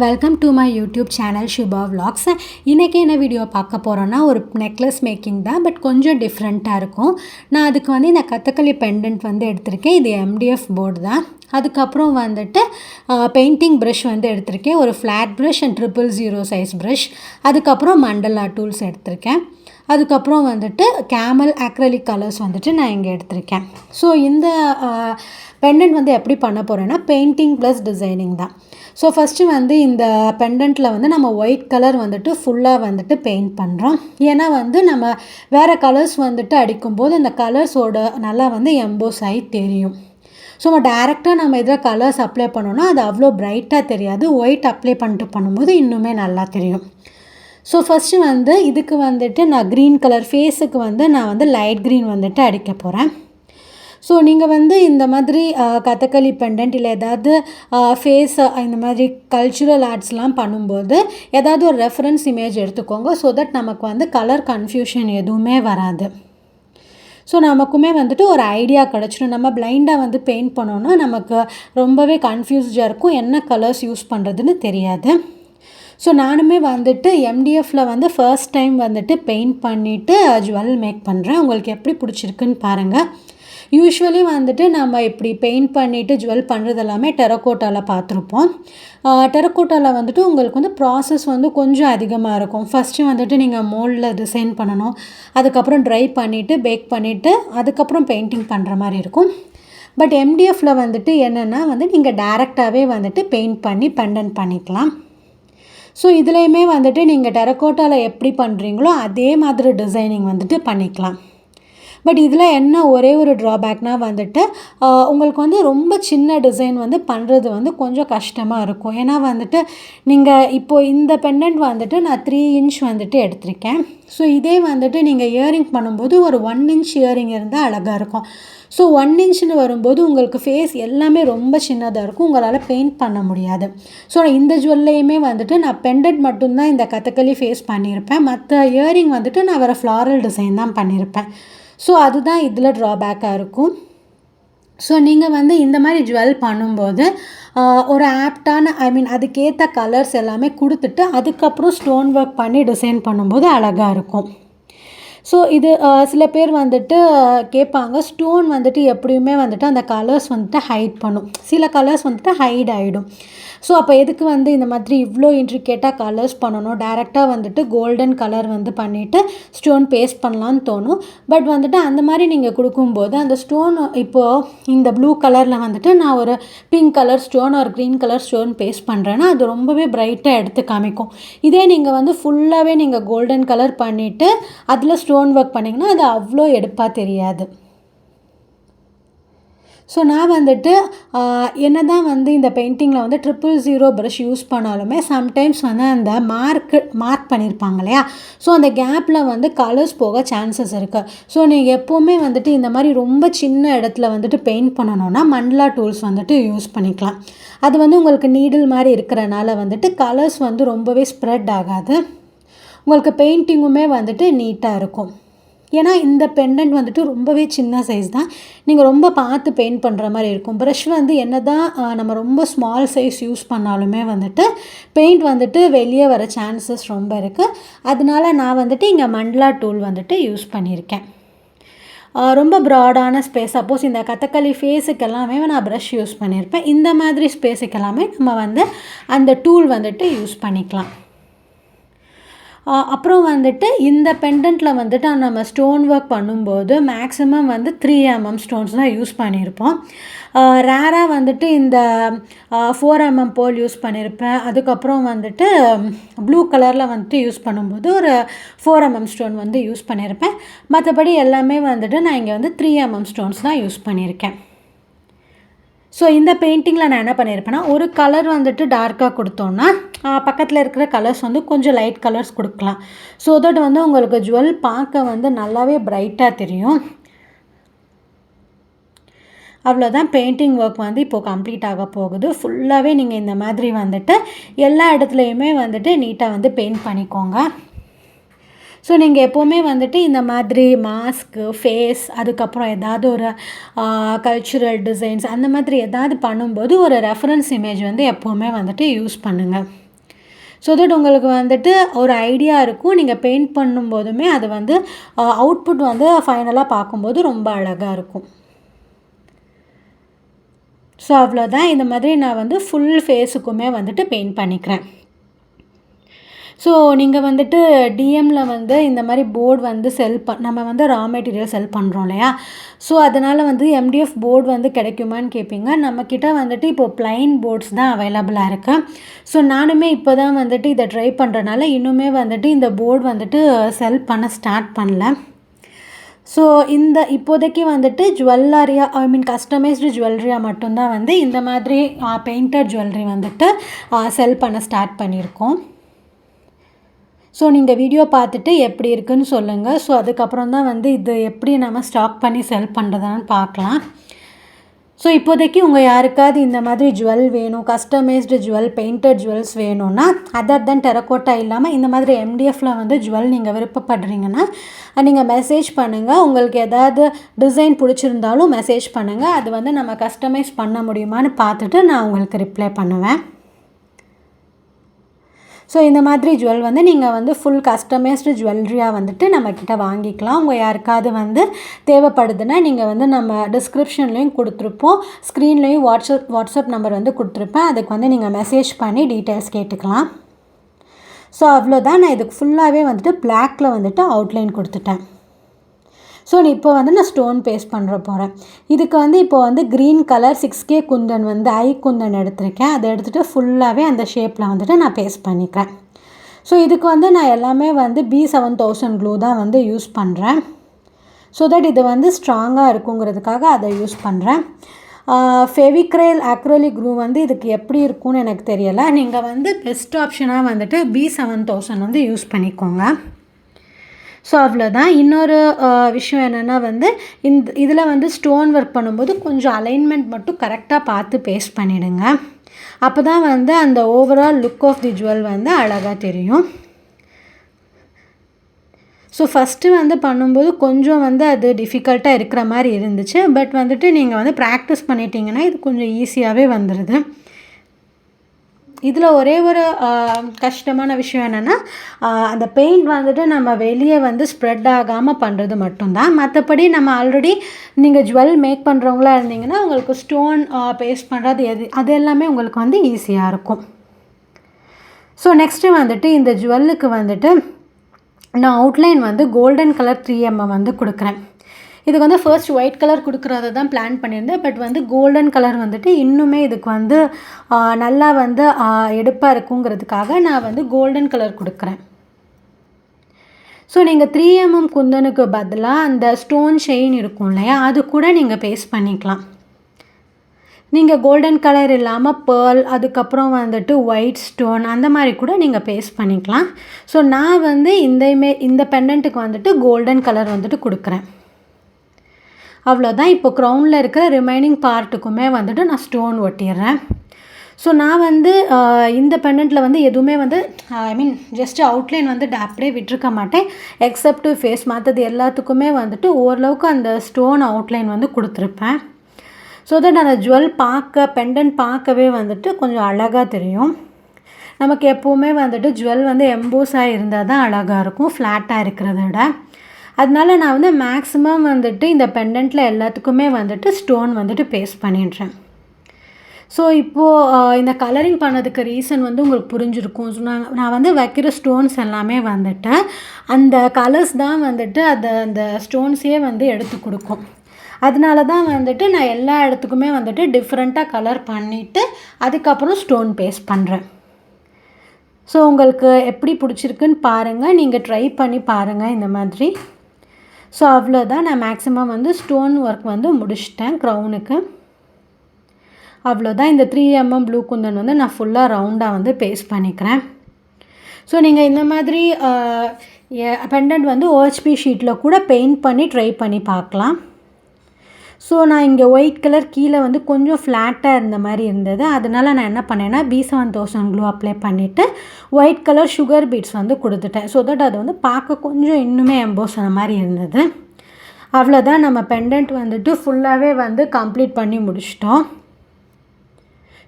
Welcome to my YouTube channel Shubha vlogs. இன்றைக்கி என்ன video பார்க்க போகிறோன்னா ஒரு நெக்லஸ் மேக்கிங் தான், பட் கொஞ்சம் டிஃப்ரெண்ட்டாக இருக்கும். நான் அதுக்கு இந்த கதகளி பெண்டன்ட் எடுத்திருக்கேன். இது MDF போர்டு தான். அதுக்கப்புறம் பெயிண்டிங் ப்ரஷ் எடுத்திருக்கேன். ஒரு flat brush and 000 size brush. அதுக்கப்புறம் மண்டலா டூல்ஸ் எடுத்திருக்கேன். அதுக்கப்புறம் கேமல் அக்ரலிக் கலர்ஸ் நான் இங்கே எடுத்திருக்கேன். ஸோ இந்த பெண்டன்ட் எப்படி பண்ண போகிறேன்னா பெயிண்டிங் ப்ளஸ் டிசைனிங் தான். ஸோ ஃபஸ்ட்டு இந்த பெண்டன்ட்டில் நம்ம ஒயிட் கலர் ஃபுல்லாக பெயிண்ட் பண்ணுறோம். ஏன்னா நம்ம வேறு கலர்ஸ் அடிக்கும்போது அந்த கலர்ஸோட நல்லா எம்போஸ் ஆகி தெரியும். ஸோ நம்ம இதில் கலர்ஸ் அப்ளை பண்ணோன்னா அது அவ்வளோ பிரைட்டாக தெரியாது. ஒயிட் அப்ளை பண்ணிட்டு பண்ணும்போது இன்னுமே நல்லா தெரியும். ஸோ ஃபஸ்ட்டு இதுக்கு நான் க்ரீன் கலர் ஃபேஸுக்கு நான் லைட் க்ரீன் அடிக்க போகிறேன். ஸோ நீங்கள் இந்த மாதிரி கதகளி பெண்டன்ட் இல்லை ஏதாவது ஃபேஸ் இந்த மாதிரி கல்ச்சுரல் ஆர்ட்ஸ்லாம் பண்ணும்போது ஏதாவது ஒரு ரெஃபரன்ஸ் இமேஜ் எடுத்துக்கோங்க. ஸோ தட் நமக்கு கலர் கன்ஃபியூஷன் எதுவுமே வராது. ஸோ நமக்குமே ஒரு ஐடியா கிடச்சிடும். நம்ம பிளைண்டாக பெயிண்ட் பண்ணோன்னா நமக்கு ரொம்பவே கன்ஃபியூஸ்டாக இருக்கும், என்ன கலர்ஸ் யூஸ் பண்ணுறதுன்னு தெரியாது. ஸோ நானுமே MDFில் ஃபர்ஸ்ட் டைம் பெயிண்ட் பண்ணிவிட்டு ஜுவல் மேக் பண்ணுறேன். உங்களுக்கு எப்படி பிடிச்சிருக்குன்னு பாருங்கள். யூஸ்வலி நம்ம இப்படி பெயிண்ட் பண்ணிவிட்டு ஜுவல் பண்ணுறது எல்லாமே டெரக்கோட்டாவில் பார்த்துருப்போம். டெரக்கோட்டாவில் உங்களுக்கு ப்ராசஸ் கொஞ்சம் அதிகமாக இருக்கும். ஃபஸ்ட்டு நீங்கள் மோல்டில் டிசைன் பண்ணணும். அதுக்கப்புறம் ட்ரை பண்ணிவிட்டு பேக் பண்ணிவிட்டு அதுக்கப்புறம் பெயிண்டிங் பண்ணுற மாதிரி இருக்கும். பட் MDFில் என்னென்னா நீங்கள் டேரெக்டாகவே பெயிண்ட் பண்ணி பெண்டன்ட் பண்ணிக்கலாம். ஸோ இதுலேயுமே நீங்கள் டெரக்கோட்டாவில் எப்படி பண்ணுறீங்களோ அதே மாதிரி டிசைனிங் பண்ணிக்கலாம். பட் இதில் என்ன ஒரே ஒரு ட்ராபேக்னால் உங்களுக்கு ரொம்ப சின்ன டிசைன் பண்ணுறது கொஞ்சம் கஷ்டமாக இருக்கும். ஏன்னா நீங்கள் இப்போது இந்த பெண்டன்ட் நான் 3 இன்ச் எடுத்திருக்கேன். ஸோ இதே நீங்கள் இயரிங் பண்ணும்போது ஒரு 1 இன்ச் இயரிங் இருந்தால் அழகாக இருக்கும். ஸோ 1 இன்ச்சுன்னு வரும்போது உங்களுக்கு ஃபேஸ் எல்லாமே ரொம்ப சின்னதாக இருக்கும், உங்களால் பெயிண்ட் பண்ண முடியாது. ஸோ இந்த ஜுவல்லையுமே நான் பெண்டன்ட் மட்டும்தான் இந்த கதகளி ஃபேஸ் பண்ணியிருப்பேன். மற்ற இயரிங் நான் வேறு ஃப்ளாரல் டிசைன் தான் பண்ணியிருப்பேன். ஸோ அதுதான் இதில் ட்ராபேக்காக இருக்கும். ஸோ நீங்கள் இந்த மாதிரி ஜுவல் பண்ணும்போது ஒரு ஆப்டான அதுக்கேற்ற கலர்ஸ் எல்லாமே கொடுத்துட்டு அதுக்கப்புறம் ஸ்டோன் ஒர்க் பண்ணி டிசைன் பண்ணும்போது அழகாக இருக்கும். ஸோ இது சில பேர் கேட்பாங்க, ஸ்டோன் எப்படியுமே அந்த கலர்ஸ் ஹைட் பண்ணும். சில கலர்ஸ் ஹைட் ஆகிடும். ஸோ அப்போ எதுக்கு இந்த மாதிரி இவ்வளோ இன்ட்ரிகேட்டாக கலர்ஸ் பண்ணணும், டேரெக்டாக கோல்டன் கலர் பண்ணிவிட்டு ஸ்டோன் பேஸ்ட் பண்ணலான்னு தோணும். பட் அந்த மாதிரி நீங்கள் கொடுக்கும்போது அந்த ஸ்டோன் இப்போது இந்த ப்ளூ கலரில் நான் ஒரு பிங்க் கலர் ஸ்டோன் ஒரு க்ரீன் கலர் ஸ்டோன் பேஸ்ட் பண்ணுறேன்னா அது ரொம்பவே ப்ரைட்டாக எடுத்து காமிக்கும். இதே நீங்கள் ஃபுல்லாகவே நீங்கள் கோல்டன் கலர் பண்ணிவிட்டு அதில் ஸ்டோன் ஒர்க் பண்ணிங்கன்னா அது அவ்வளோ எடுப்பாக தெரியாது. ஸோ நான் என்ன தான் இந்த பெயிண்டிங்கில் 000 ப்ரஷ் யூஸ் பண்ணாலுமே சம்டைம்ஸ் அந்த மார்க் பண்ணியிருப்பாங்க இல்லையா, ஸோ அந்த கேப்பில் கலர்ஸ் போக சான்சஸ் இருக்குது. ஸோ நீங்கள் எப்போவுமே இந்த மாதிரி ரொம்ப சின்ன இடத்துல பெயிண்ட் பண்ணணுன்னா மண்டலா டூல்ஸ் யூஸ் பண்ணிக்கலாம். அது உங்களுக்கு நீடில் மாதிரி இருக்கிறனால கலர்ஸ் ரொம்பவே ஸ்ப்ரெட் ஆகாது. உங்களுக்கு பெயிண்டிங்குமே நீட்டாக இருக்கும். ஏன்னா இந்த பெண்டன்ட் ரொம்பவே சின்ன சைஸ் தான், நீங்கள் ரொம்ப பார்த்து பெயிண்ட் பண்ணுற மாதிரி இருக்கும். ப்ரஷ் என்ன தான் நம்ம ரொம்ப ஸ்மால் சைஸ் யூஸ் பண்ணாலுமே பெயிண்ட் வெளியே வர சான்சஸ் ரொம்ப இருக்குது. அதனால நான் இங்கே மண்டலா டூல் யூஸ் பண்ணியிருக்கேன். ரொம்ப ப்ராடான ஸ்பேஸ், சப்போஸ் இந்த கதகளி ஃபேஸுக்கெல்லாமே நான் ப்ரஷ் யூஸ் பண்ணியிருப்பேன். இந்த மாதிரி ஸ்பேஸுக்கெல்லாமே நம்ம அந்த டூல் யூஸ் பண்ணிக்கலாம். அப்புறம் இந்த பெண்டன்ட்டில் நம்ம ஸ்டோன் ஒர்க் பண்ணும்போது மேக்ஸிமம் 3 mm ஸ்டோன்ஸ் தான் யூஸ் பண்ணியிருப்போம். ரேராக இந்த 4 mm போல் யூஸ் பண்ணியிருப்பேன். அதுக்கப்புறம் ப்ளூ கலரில் யூஸ் பண்ணும்போது ஒரு 4 mm ஸ்டோன் யூஸ் பண்ணியிருப்பேன். மற்றபடி எல்லாமே நான் இங்கே 3 mm ஸ்டோன்ஸ் தான் யூஸ் பண்ணியிருக்கேன். ஸோ இந்த பெயிண்டிங்கில் நான் என்ன பண்ணியிருப்பேன்னா ஒரு கலர் டார்க்காக கொடுத்தோன்னா பக்கத்தில் இருக்கிற கலர்ஸ் கொஞ்சம் லைட் கலர்ஸ் கொடுக்கலாம். ஸோ தட் உங்களுக்கு ஜுவல் பார்க்க நல்லாவே ப்ரைட்டாக தெரியும். அவ்வளோதான், பெயிண்டிங் ஒர்க் இப்போது கம்ப்ளீட் ஆக போகுது. ஃபுல்லாகவே நீங்கள் இந்த மாதிரி எல்லா இடத்துலையுமே நீட்டாக பெயிண்ட் பண்ணிக்கோங்க. ஸோ நீங்கள் எப்போவுமே இந்த மாதிரி மாஸ்க்கு ஃபேஸ் அதுக்கப்புறம் ஏதாவது ஒரு கல்ச்சுரல் டிசைன்ஸ் அந்த மாதிரி ஏதாவது பண்ணும்போது ஒரு ரெஃபரன்ஸ் இமேஜ் எப்போவுமே யூஸ் பண்ணுங்கள். ஸோ தட் உங்களுக்கு வந்துட்டு ஒரு ஐடியா இருக்கும். நீங்கள் பெயிண்ட் பண்ணும்போதுமே அது வந்து அவுட்புட் வந்து ஃபைனலாக பார்க்கும்போது ரொம்ப அழகாக இருக்கும். ஸோ அவ்வளோதான். இந்த மாதிரி நான் வந்து ஃபுல் ஃபேஸுக்குமே வந்துட்டு பெயிண்ட் பண்ணிக்கிறேன். ஸோ நீங்கள் வந்துட்டு டிஎம்மில் வந்து இந்த மாதிரி போர்டு வந்து நம்ம வந்து ரா மெட்டீரியல் செல் பண்ணுறோம் இல்லையா? ஸோ அதனால் வந்து எம்டிஎஃப் போர்டு வந்து கிடைக்குமான்னு கேட்பீங்க. நம்மக்கிட்ட வந்துட்டு இப்போது ப்ளைன் போர்ட்ஸ் தான் அவைலபிளாக இருக்குது. ஸோ நானுமே இப்போ தான் வந்துட்டு இதை ட்ரை பண்ணுறனால இன்னுமே வந்துட்டு இந்த போர்டு வந்துட்டு செல் பண்ண ஸ்டார்ட் பண்ணல. ஸோ இப்போதைக்கு வந்துட்டு கஸ்டமைஸ்டு ஜுவல்லரியாக மட்டும்தான் வந்து இந்த மாதிரி பெயிண்டட் ஜுவல்லரி வந்துட்டு செல் பண்ண ஸ்டார்ட் பண்ணியிருக்கோம். ஸோ நீங்கள் வீடியோ பார்த்துட்டு எப்படி இருக்குன்னு சொல்லுங்கள். ஸோ அதுக்கப்புறம் தான் வந்து இது எப்படி நம்ம ஸ்டாக் பண்ணி செல் பண்ணுறதான்னு பார்க்கலாம். ஸோ இப்போதைக்கு உங்கள் யாருக்காவது இந்த மாதிரி ஜுவல் வேணும், கஸ்டமைஸ்டு பெயிண்டட் ஜுவல்ஸ் வேணும்னா, அதர் தென் டெரக்கோட்டா இல்லாமல் இந்த மாதிரி எம்டிஎஃப்பில் வந்து ஜுவல் நீங்கள் விருப்பப்படுறீங்கன்னா நீங்கள் மெசேஜ் பண்ணுங்கள். உங்களுக்கு எதாவது டிசைன் பிடிச்சிருந்தாலும் மெசேஜ் பண்ணுங்கள். அது வந்து நம்ம கஸ்டமைஸ் பண்ண முடியுமான்னு பார்த்துட்டு நான் உங்களுக்கு ரிப்ளை பண்ணுவேன். ஸோ இந்த மாதிரி ஜுவல் வந்து நீங்கள் வந்து ஃபுல் கஸ்டமைஸ்டு ஜுவல்லரியாக வந்துட்டு நம்மக்கிட்ட வாங்கிக்கலாம். உங்கள் யாருக்காவது வந்து தேவைப்படுதுன்னா நீங்கள் வந்து நம்ம டிஸ்கிரிப்ஷன்லேயும் கொடுத்துருப்போம், ஸ்க்ரீன்லேயும் வாட்ஸ்அப் நம்பர் வந்து கொடுத்துருப்பேன். அதுக்கு வந்து நீங்கள் மெசேஜ் பண்ணி டீட்டெயில்ஸ் கேட்டுக்கலாம். ஸோ அவ்வளோதான். நான் இதுக்கு ஃபுல்லாகவே வந்துட்டு பிளாக்கில் வந்துட்டு அவுட்லைன் கொடுத்துட்டேன். ஸோ இப்போ வந்து நான் ஸ்டோன் பேஸ்ட் பண்ணுற போகிறேன். இதுக்கு வந்து இப்போ வந்து க்ரீன் கலர் 6K குந்தன் வந்து குந்தன் எடுத்திருக்கேன். அதை எடுத்துகிட்டு ஃபுல்லாகவே அந்த ஷேப்பில் வந்துட்டு நான் பேஸ்ட் பண்ணிக்கிறேன். ஸோ இதுக்கு வந்து நான் எல்லாமே வந்து B7000 க்ளூ தான் வந்து யூஸ் பண்ணுறேன். ஸோ தட் இது வந்து ஸ்ட்ராங்காக இருக்குங்கிறதுக்காக அதை யூஸ் பண்ணுறேன். ஃபெவிக்ரைல் அக்ரிலிக் க்ளூ வந்து இதுக்கு எப்படி இருக்கும்னு எனக்கு தெரியலை. நீங்கள் வந்து பெஸ்ட் ஆப்ஷனாக வந்துட்டு B7000 வந்து யூஸ் பண்ணிக்கோங்க. ஸோ அவ்வளோதான். இன்னொரு விஷயம் என்னென்னா வந்து இதில் வந்து ஸ்டோன் ஒர்க் பண்ணும்போது கொஞ்சம் அலைன்மெண்ட் மட்டும் கரெக்டாக பார்த்து பேஸ்ட் பண்ணிவிடுங்க. அப்போ தான் வந்து அந்த overall look of the jewel வந்து அழகாக தெரியும். ஸோ ஃபஸ்ட்டு வந்து பண்ணும்போது கொஞ்சம் வந்து அது டிஃபிகல்ட்டாக இருக்கிற மாதிரி இருந்துச்சு. பட் வந்துட்டு நீங்கள் வந்து ப்ராக்டிஸ் பண்ணிட்டீங்கன்னா இது கொஞ்சம் ஈஸியாகவே வந்துடுது. இதில் ஒரே ஒரு கஷ்டமான விஷயம் என்னென்னா அந்த பெயிண்ட் வந்துட்டு நம்ம வெளியே வந்து ஸ்ப்ரெட் ஆகாமல் பண்ணுறது மட்டும்தான். மற்றபடி நம்ம ஆல்ரெடி நீங்கள் ஜுவல் மேக் பண்ணுறவங்களா இருந்தீங்கன்னா உங்களுக்கு ஸ்டோன் பேஸ்ட் பண்ணுறது அது எல்லாமே உங்களுக்கு வந்து ஈஸியாக இருக்கும். ஸோ நெக்ஸ்ட்டு வந்துட்டு இந்த ஜுவல்லுக்கு வந்துட்டு நான் அவுட்லைன் வந்து கோல்டன் கலர் 3mm வந்து கொடுக்குறேன். இதுக்கு வந்து ஃபர்ஸ்ட் ஒயிட் கலர் கொடுக்குறத தான் பிளான் பண்ணியிருந்தேன். பட் வந்து கோல்டன் கலர் வந்துட்டு இன்னுமே இதுக்கு வந்து நல்லா வந்து எடுப்பாக இருக்குங்கிறதுக்காக நான் வந்து கோல்டன் கலர் கொடுக்குறேன். ஸோ நீங்கள் 3mm குந்தனுக்கு பதிலாக அந்த ஸ்டோன் செயின் இருக்கும் இல்லையா, அது கூட நீங்கள் பேஸ்ட் பண்ணிக்கலாம். நீங்கள் கோல்டன் கலர் இல்லாமல் பேர்ல், அதுக்கப்புறம் வந்துட்டு ஒயிட் ஸ்டோன் அந்த மாதிரி கூட நீங்கள் பேஸ்ட் பண்ணிக்கலாம். ஸோ நான் வந்து இந்த பெண்டன்ட்டுக்கு வந்துட்டு கோல்டன் கலர் வந்துட்டு கொடுக்குறேன். அவ்வளோதான். இப்போ க்ரௌனில் இருக்கிற ரிமைனிங் பார்ட்டுக்குமே வந்துட்டு நான் ஸ்டோன் ஒட்டிடுறேன். ஸோ நான் வந்து இந்த பெண்டன்ட்டில் வந்து எதுவுமே வந்து ஜஸ்ட் அவுட்லைன் வந்து அப்படியே விட்டுருக்க மாட்டேன். எக்ஸப்ட் ஃபேஸ், மற்றது எல்லாத்துக்குமே வந்துட்டு ஓரளவுக்கு அந்த ஸ்டோன் அவுட்லைன் வந்து கொடுத்துருப்பேன். ஸோ தட் அந்த ஜுவல் பெண்டன்ட் பார்க்கவே வந்துட்டு கொஞ்சம் அழகாக தெரியும். நமக்கு எப்போவுமே வந்துட்டு ஜுவல் வந்து எம்போஸாக இருந்தால் தான் அழகாக இருக்கும், ஃப்ளாட்டாக இருக்கிறத விட. அதனால நான் வந்து மேக்ஸிமம் வந்துட்டு இந்த பெண்டன்ட்டில் எல்லாத்துக்குமே வந்துட்டு ஸ்டோன் வந்துட்டு பேஸ்ட் பண்ணிடுறேன். ஸோ இப்போது இந்த கலரிங் பண்ணதுக்கு ரீசன் வந்து உங்களுக்கு புரிஞ்சிருக்கும். ஸோ நான் வந்து வைக்கிற ஸ்டோன்ஸ் எல்லாமே வந்துட்டு அந்த கலர்ஸ் தான் வந்துட்டு அந்த ஸ்டோன்ஸையே வந்து எடுத்து கொடுக்கும். அதனால தான் வந்துட்டு நான் எல்லா இடத்துக்குமே வந்துட்டு டிஃப்ரெண்ட்டாக கலர் பண்ணிவிட்டு அதுக்கப்புறம் ஸ்டோன் பேஸ்ட் பண்ணுறேன். ஸோ உங்களுக்கு எப்படி பிடிச்சிருக்குன்னு பாருங்கள், நீங்கள் ட்ரை பண்ணி பாருங்கள் இந்த மாதிரி. ஸோ அவ்வளோதான். நான் மேக்ஸிமம் வந்து ஸ்டோன் ஒர்க் வந்து முடிச்சிட்டேன் க்ரௌனுக்கு. அவ்வளோதான். இந்த 3mm ப்ளூ குந்தன் வந்து நான் ஃபுல்லாக ரவுண்டாக வந்து பேஸ்ட் பண்ணிக்கிறேன். ஸோ நீங்கள் இந்த மாதிரி பெண்டன்ட் வந்து OHP ஷீட்டில் கூட பெயிண்ட் பண்ணி ட்ரை பண்ணி பார்க்கலாம். ஸோ நான் இங்கே ஒயிட் கலர் கீழே வந்து கொஞ்சம் ஃப்ளாட்டாக இருந்த மாதிரி இருந்தது. அதனால நான் என்ன பண்ணேன்னா B7000 க்ளூ அப்ளை பண்ணிவிட்டு ஒயிட் கலர் சுகர் பீட்ஸ் வந்து கொடுத்துட்டேன். ஸோ தட் அது வந்து பார்க்க கொஞ்சம் இன்னுமே எம்போஸ் ஆன மாதிரி இருந்தது. அவ்வளோதான். நம்ம பெண்டன்ட் வந்துட்டு ஃபுல்லாகவே வந்து கம்ப்ளீட் பண்ணி முடிச்சிட்டோம்.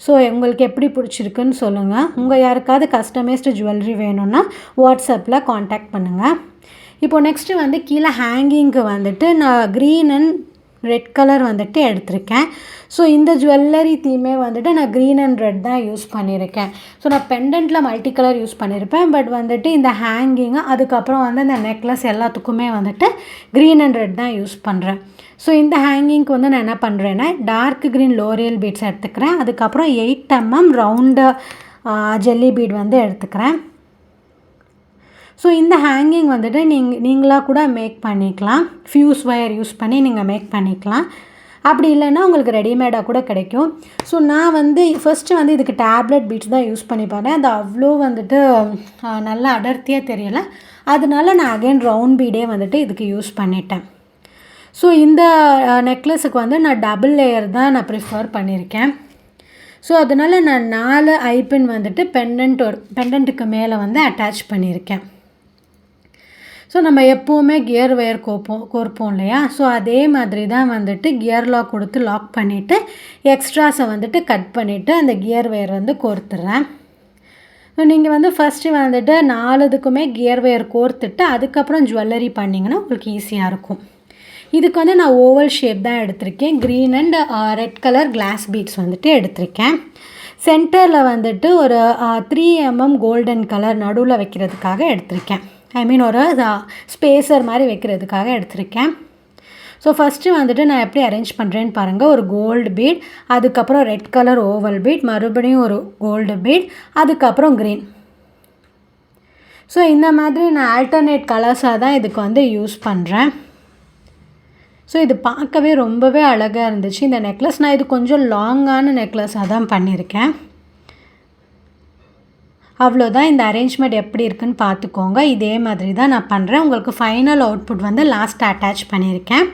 ஸோ உங்களுக்கு எப்படி பிடிச்சிருக்குன்னு சொல்லுங்கள். உங்கள் யாருக்காவது கஸ்டமைஸ்டு ஜுவல்லரி வேணும்னா வாட்ஸ்அப்பில் காண்டாக்ட் பண்ணுங்கள். இப்போது நெக்ஸ்ட்டு வந்து கீழே ஹேங்கிங்க்கு வந்துட்டு நான் க்ரீன் அண்ட் ரெட் கலர் வந்துட்டு எடுத்திருக்கேன். ஸோ இந்த ஜுவல்லரி தீமே வந்துட்டு நான் க்ரீன் அண்ட் ரெட் தான் யூஸ் பண்ணியிருக்கேன். ஸோ நான் பெண்டன்ட்டில் மல்டி கலர் யூஸ் பண்ணியிருப்பேன். பட் வந்துட்டு இந்த ஹேங்கிங்கு அதுக்கப்புறம் வந்து இந்த நெக்லஸ் எல்லாத்துக்குமே வந்துட்டு க்ரீன் அண்ட் ரெட் தான் யூஸ் பண்ணுறேன். ஸோ இந்த ஹேங்கிங்க்கு வந்து நான் என்ன பண்ணுறேன்னா டார்க் க்ரீன் லோரியல் பீட்ஸ் எடுத்துக்கிறேன். அதுக்கப்புறம் 8 mm ரவுண்டு ஜெல்லி பீட் வந்து எடுத்துக்கிறேன். ஸோ இந்த ஹேங்கிங் வந்துட்டு நீங்களாக கூட மேக் பண்ணிக்கலாம். ஃப்யூஸ் ஒயர் யூஸ் பண்ணி நீங்கள் மேக் பண்ணிக்கலாம். அப்படி இல்லைன்னா உங்களுக்கு ரெடிமேடாக கூட கிடைக்கும். ஸோ நான் வந்து ஃபஸ்ட்டு வந்து இதுக்கு டேப்லெட் பீட்ஸ் தான் யூஸ் பண்ணி பார்த்தேன். அது அவ்வளோ வந்துட்டு நல்லா அடர்த்தியாக தெரியலை. அதனால நான் அகைன் ரவுண்ட் பீடே வந்துட்டு இதுக்கு யூஸ் பண்ணிட்டேன். ஸோ இந்த நெக்லஸுக்கு வந்து நான் டபுள் லேயர் தான் நான் ப்ரிஃபர் பண்ணியிருக்கேன். ஸோ அதனால் நான் 4 ஐபின் வந்துட்டு பெண்டன்ட்டுக்கு மேலே வந்து அட்டாச் பண்ணியிருக்கேன். ஸோ நம்ம எப்போவுமே கியர் ஒயர் கோர்ப்போம் இல்லையா? ஸோ அதே மாதிரி தான் வந்துட்டு கியர் லாக் கொடுத்து லாக் பண்ணிவிட்டு எக்ஸ்ட்ராஸை வந்துட்டு கட் பண்ணிவிட்டு அந்த கியர் ஒயர் வந்து கோர்த்துறேன். ஸோ நீங்கள் வந்து ஃபஸ்ட்டு வந்துட்டு 4 இதுக்குமே கியர் ஒயர் கோர்த்துட்டு அதுக்கப்புறம் ஜுவல்லரி பண்ணிங்கன்னா உங்களுக்கு ஈஸியாக இருக்கும். இதுக்கு வந்து நான் ஓவல் ஷேப் தான் எடுத்திருக்கேன். Green and red colour glass beads வந்துட்டு எடுத்திருக்கேன். சென்டரில் வந்துட்டு ஒரு 3 mm கோல்டன் கலர் நடுவில் வைக்கிறதுக்காக எடுத்திருக்கேன். ஒரு ஸ்பேசர் மாதிரி வைக்கிறதுக்காக எடுத்திருக்கேன். ஸோ ஃபஸ்ட்டு வந்துட்டு நான் எப்படி அரேஞ்ச் பண்ணுறேன்னு பாருங்கள். ஒரு கோல்டு பீட், அதுக்கப்புறம் ரெட் கலர் ஓவல் பீட், மறுபடியும் ஒரு கோல்டு பீட், அதுக்கப்புறம் க்ரீன். ஸோ இந்த மாதிரி நான் ஆல்டர்னேட் கலர்ஸாக தான் இதுக்கு வந்து யூஸ் பண்ணுறேன். ஸோ இது பார்க்கவே ரொம்பவே அழகாக இருந்துச்சு இந்த நெக்லஸ். நான் இது கொஞ்சம் லாங்கான நெக்லஸாக தான் பண்ணியிருக்கேன். அவ்வளோதான். இந்த அரேஞ்ச்மெண்ட் எப்படி இருக்குன்னு பார்த்துக்கோங்க. இதே மாதிரி தான் நான் பண்ணுறேன். உங்களுக்கு ஃபைனல் அவுட்புட் வந்து லாஸ்ட் அட்டாச் பண்ணியிருக்கேன்.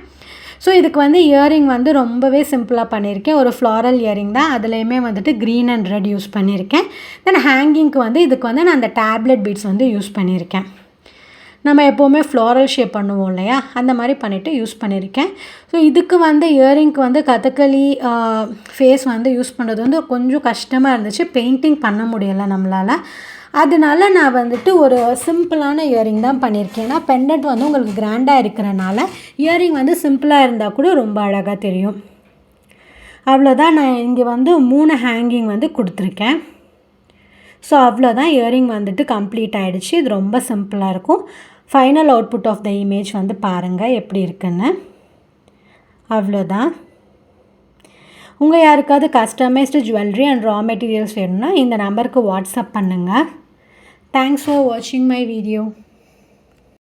ஸோ இதுக்கு வந்து இயரிங் வந்து ரொம்பவே சிம்பிளாக பண்ணியிருக்கேன். ஒரு ஃப்ளாரல் இயரிங் தான். அதுலேயுமே வந்துட்டு க்ரீன் அண்ட் ரெட் யூஸ் பண்ணியிருக்கேன். தென் ஹேங்கிங்க்கு வந்து இதுக்கு வந்து நான் அந்த டேப்லெட் பீட்ஸ் வந்து யூஸ் பண்ணியிருக்கேன். நம்ம எப்போவுமே ஃப்ளாரல் ஷேப் பண்ணுவோம் இல்லையா? அந்த மாதிரி பண்ணிவிட்டு யூஸ் பண்ணியிருக்கேன். ஸோ இதுக்கு வந்து இயரிங்க்கு வந்து கதகளி ஃபேஸ் வந்து யூஸ் பண்ணுறது வந்து கொஞ்சம் கஷ்டமாக இருந்துச்சு. பெயிண்டிங் பண்ண முடியலை நம்மளால். அதனால நான் வந்துட்டு ஒரு சிம்பிளான இயரிங் தான் பண்ணியிருக்கேன். ஏன்னா பெண்டன்ட் வந்து உங்களுக்கு கிராண்டாக இருக்கிறனால இயரிங் வந்து சிம்பிளாக இருந்தால் கூட ரொம்ப அழகாக தெரியும். அவ்வளோதான். நான் இங்கே வந்து 3 ஹேங்கிங் வந்து கொடுத்துருக்கேன். ஸோ அவ்வளோதான். இயரிங் வந்துட்டு கம்ப்ளீட் ஆகிடுச்சு. இது ரொம்ப சிம்பிளாக இருக்கும். Final output of the image வந்து பாருங்கள் எப்படி இருக்குன்னு. அவ்வளோதான். உங்கள் யாருக்காவது customised jewellery and raw materials வேணும்னா இந்த நம்பருக்கு வாட்ஸ்அப் பண்ணுங்கள். தேங்க்ஸ் ஃபார் வாட்சிங் மை வீடியோ.